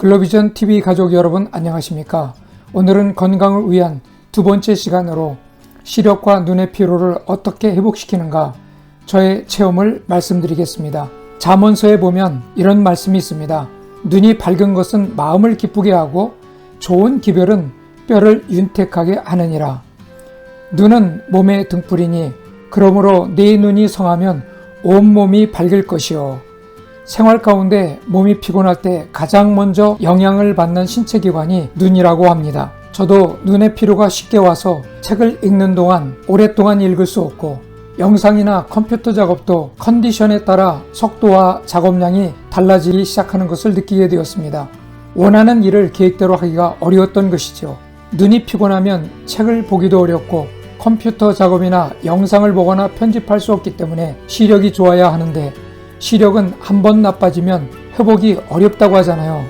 글로비전 TV 가족 여러분 안녕하십니까? 오늘은 건강을 위한 두 번째 시간으로 시력과 눈의 피로를 어떻게 회복시키는가 저의 체험을 말씀드리겠습니다. 잠언서에 보면 이런 말씀이 있습니다. 눈이 밝은 것은 마음을 기쁘게 하고 좋은 기별은 뼈를 윤택하게 하느니라. 눈은 몸의 등불이니 그러므로 내 눈이 성하면 온몸이 밝을 것이요. 생활 가운데 몸이 피곤할 때 가장 먼저 영향을 받는 신체기관이 눈이라고 합니다. 저도 눈의 피로가 쉽게 와서 책을 읽는 동안 오랫동안 읽을 수 없고 영상이나 컴퓨터 작업도 컨디션에 따라 속도와 작업량이 달라지기 시작하는 것을 느끼게 되었습니다. 원하는 일을 계획대로 하기가 어려웠던 것이죠. 눈이 피곤하면 책을 보기도 어렵고 컴퓨터 작업이나 영상을 보거나 편집할 수 없기 때문에 시력이 좋아야 하는데 시력은 한번 나빠지면 회복이 어렵다고 하잖아요.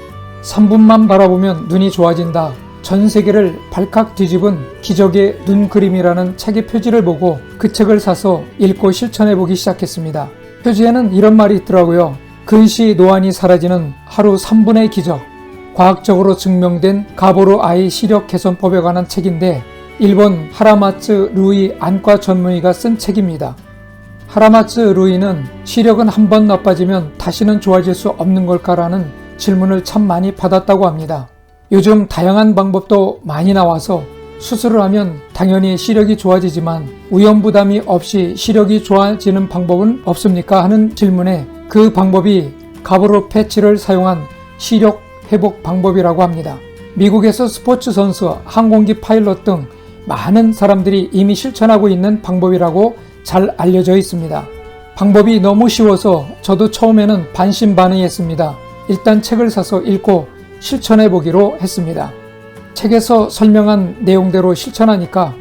3분만 바라보면 눈이 좋아진다. 전 세계를 발칵 뒤집은 기적의 눈 그림이라는 책의 표지를 보고 그 책을 사서 읽고 실천해보기 시작했습니다. 표지에는 이런 말이 있더라고요. 근시 노안이 사라지는 하루 3분의 기적. 과학적으로 증명된 가보로 아이 시력 개선법에 관한 책인데 일본 하라마츠 루이 안과 전문의가 쓴 책입니다. 하라마츠 루이는 시력은 한번 나빠지면 다시는 좋아질 수 없는 걸까라는 질문을 참 많이 받았다고 합니다. 요즘 다양한 방법도 많이 나와서 수술을 하면 당연히 시력이 좋아지지만 위험부담이 없이 시력이 좋아지는 방법은 없습니까? 하는 질문에 그 방법이 가보로 패치를 사용한 시력 회복 방법이라고 합니다. 미국에서 스포츠 선수, 항공기 파일럿 등 많은 사람들이 이미 실천하고 있는 방법이라고 잘 알려져 있습니다. 방법이 너무 쉬워서 저도 처음에는 반신반의했습니다. 일단 책을 사서 읽고 실천해 보기로 했습니다. 책에서 설명한 내용대로 실천하니까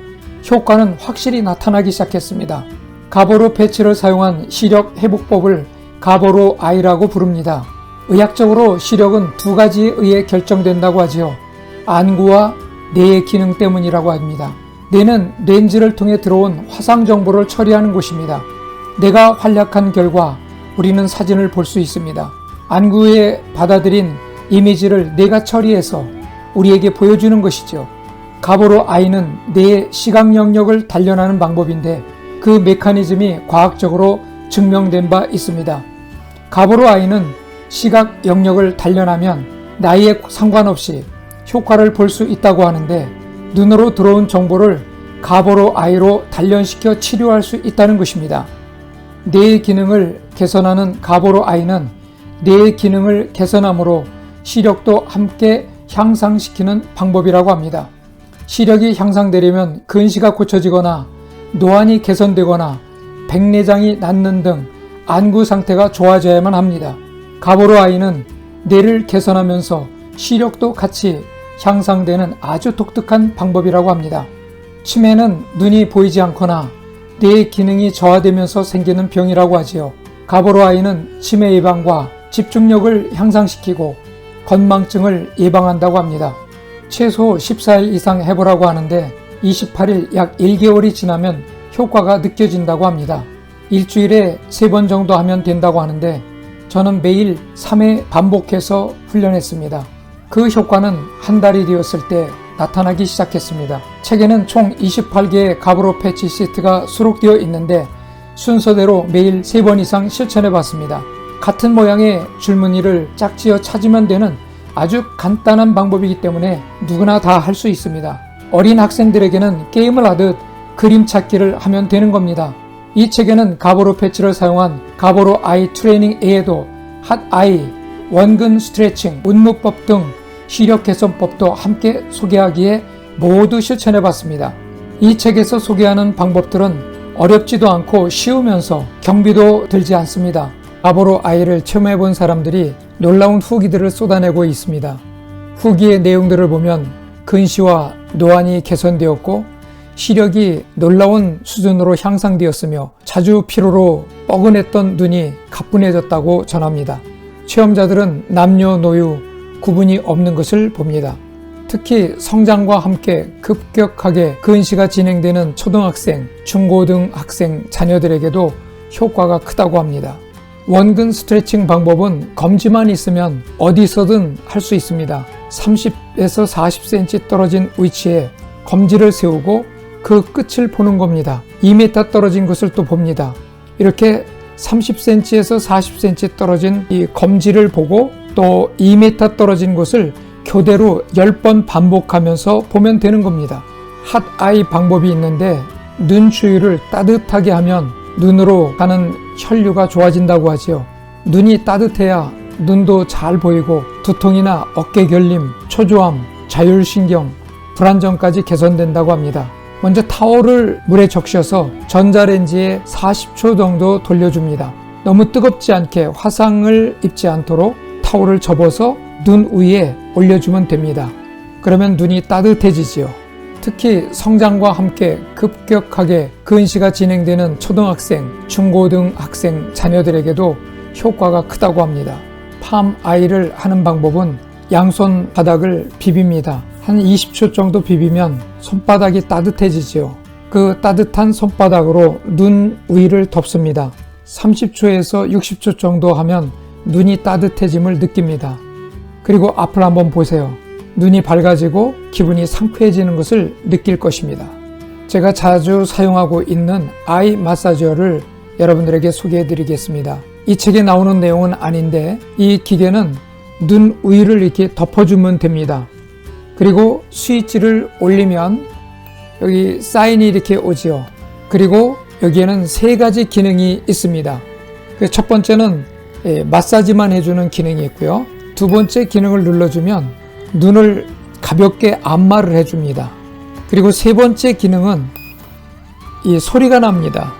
효과는 확실히 나타나기 시작했습니다. 가보로 패치를 사용한 시력 회복법을 가보로 아이라고 부릅니다. 의학적으로 시력은 두 가지에 의해 결정된다고 하지요. 안구와 뇌의 기능 때문이라고 합니다. 뇌는 렌즈를 통해 들어온 화상 정보를 처리하는 곳입니다. 뇌가 활약한 결과 우리는 사진을 볼 수 있습니다. 안구에 받아들인 이미지를 뇌가 처리해서 우리에게 보여주는 것이죠. 가보로 아이는 뇌의 시각 영역을 단련하는 방법인데 그 메커니즘이 과학적으로 증명된 바 있습니다. 가보로 아이는 시각 영역을 단련하면 나이에 상관없이 효과를 볼 수 있다고 하는데 눈으로 들어온 정보를 가보로 아이로 단련시켜 치료할 수 있다는 것입니다. 뇌의 기능을 개선하는 가보로 아이는 뇌의 기능을 개선함으로 시력도 함께 향상시키는 방법이라고 합니다. 시력이 향상되려면 근시가 고쳐지거나 노안이 개선되거나 백내장이 낫는 등 안구 상태가 좋아져야만 합니다. 가보로 아이는 뇌를 개선하면서 시력도 같이 향상되는 아주 독특한 방법이라고 합니다. 치매는 눈이 보이지 않거나 뇌의 기능이 저하되면서 생기는 병이라고 하지요. 가보로 아이는 치매 예방과 집중력을 향상시키고 건망증을 예방한다고 합니다. 최소 14일 이상 해보라고 하는데 28일 약 1개월이 지나면 효과가 느껴진다고 합니다. 일주일에 3번 정도 하면 된다고 하는데 저는 매일 3회 반복해서 훈련했습니다. 그 효과는 한 달이 되었을 때 나타나기 시작했습니다. 책에는 총 28개의 가보로 패치 시트가 수록되어 있는데 순서대로 매일 3번 이상 실천해 봤습니다. 같은 모양의 줄무늬를 짝지어 찾으면 되는 아주 간단한 방법이기 때문에 누구나 다 할 수 있습니다. 어린 학생들에게는 게임을 하듯 그림 찾기를 하면 되는 겁니다. 이 책에는 가보로 패치를 사용한 가보로 아이 트레이닝 에이드, 핫 아이, 원근 스트레칭, 운무법 등 시력 개선법도 함께 소개하기에 모두 실천해 봤습니다. 이 책에서 소개하는 방법들은 어렵지도 않고 쉬우면서 경비도 들지 않습니다. 가보로 아이를 체험해 본 사람들이 놀라운 후기들을 쏟아내고 있습니다. 후기의 내용들을 보면 근시와 노안이 개선되었고 시력이 놀라운 수준으로 향상되었으며 자주 피로로 뻐근했던 눈이 가뿐해졌다고 전합니다. 체험자들은 남녀노유 구분이 없는 것을 봅니다. 특히 성장과 함께 급격하게 근시가 진행되는 초등학생, 중고등학생 자녀들에게도 효과가 크다고 합니다. 원근 스트레칭 방법은 검지만 있으면 어디서든 할 수 있습니다. 30에서 40cm 떨어진 위치에 검지를 세우고 그 끝을 보는 겁니다. 2m 떨어진 것을 또 봅니다. 이렇게 30cm에서 40cm 떨어진 이 검지를 보고 또 2m 떨어진 곳을 교대로 10번 반복하면서 보면 되는 겁니다. 핫아이 방법이 있는데 눈 주위를 따뜻하게 하면 눈으로 가는 혈류가 좋아진다고 하지요. 눈이 따뜻해야 눈도 잘 보이고 두통이나 어깨 결림, 초조함, 자율신경, 불안정까지 개선된다고 합니다. 먼저 타월을 물에 적셔서 전자레인지에 40초 정도 돌려줍니다. 너무 뜨겁지 않게 화상을 입지 않도록 타월을 접어서 눈 위에 올려주면 됩니다. 그러면 눈이 따뜻해지지요. 특히 성장과 함께 급격하게 근시가 진행되는 초등학생, 중고등학생 자녀들에게도 효과가 크다고 합니다. 팜 아이를 하는 방법은 양손 바닥을 비빕니다. 한 20초 정도 비비면 손바닥이 따뜻해지지요. 그 따뜻한 손바닥으로 눈 위를 덮습니다. 30초에서 60초 정도 하면 눈이 따뜻해짐을 느낍니다. 그리고 앞을 한번 보세요. 눈이 밝아지고 기분이 상쾌해지는 것을 느낄 것입니다. 제가 자주 사용하고 있는 아이 마사지어를 여러분들에게 소개해 드리겠습니다. 이 책에 나오는 내용은 아닌데 이 기계는 눈 위를 이렇게 덮어주면 됩니다. 그리고 스위치를 올리면 여기 사인이 이렇게 오지요. 그리고 여기에는 3가지 기능이 있습니다. 첫 번째는 마사지만 해주는 기능이 있고요. 두 번째 기능을 눌러주면 눈을 가볍게 안마를 해줍니다. 그리고 세 번째 기능은 이 소리가 납니다.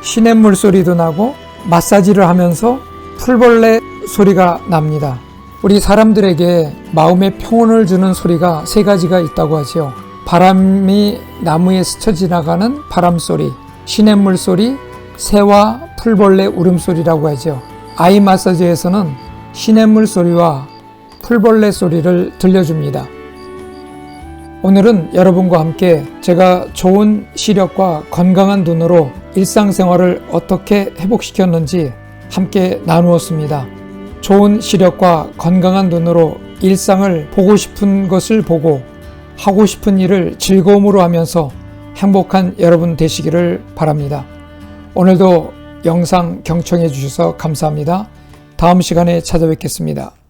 시냇물 소리도 나고 마사지를 하면서 풀벌레 소리가 납니다. 우리 사람들에게 마음의 평온을 주는 소리가 3가지가 있다고 하죠. 바람이 나무에 스쳐 지나가는 바람 소리, 시냇물 소리, 새와 풀벌레 울음소리라고 하죠. 아이 마사지에서는 시냇물 소리와 풀벌레 소리를 들려줍니다. 오늘은 여러분과 함께 제가 좋은 시력과 건강한 눈으로 일상생활을 어떻게 회복시켰는지 함께 나누었습니다. 좋은 시력과 건강한 눈으로 일상을 보고 싶은 것을 보고 하고 싶은 일을 즐거움으로 하면서 행복한 여러분 되시기를 바랍니다. 오늘도 영상 경청해 주셔서 감사합니다. 다음 시간에 찾아뵙겠습니다.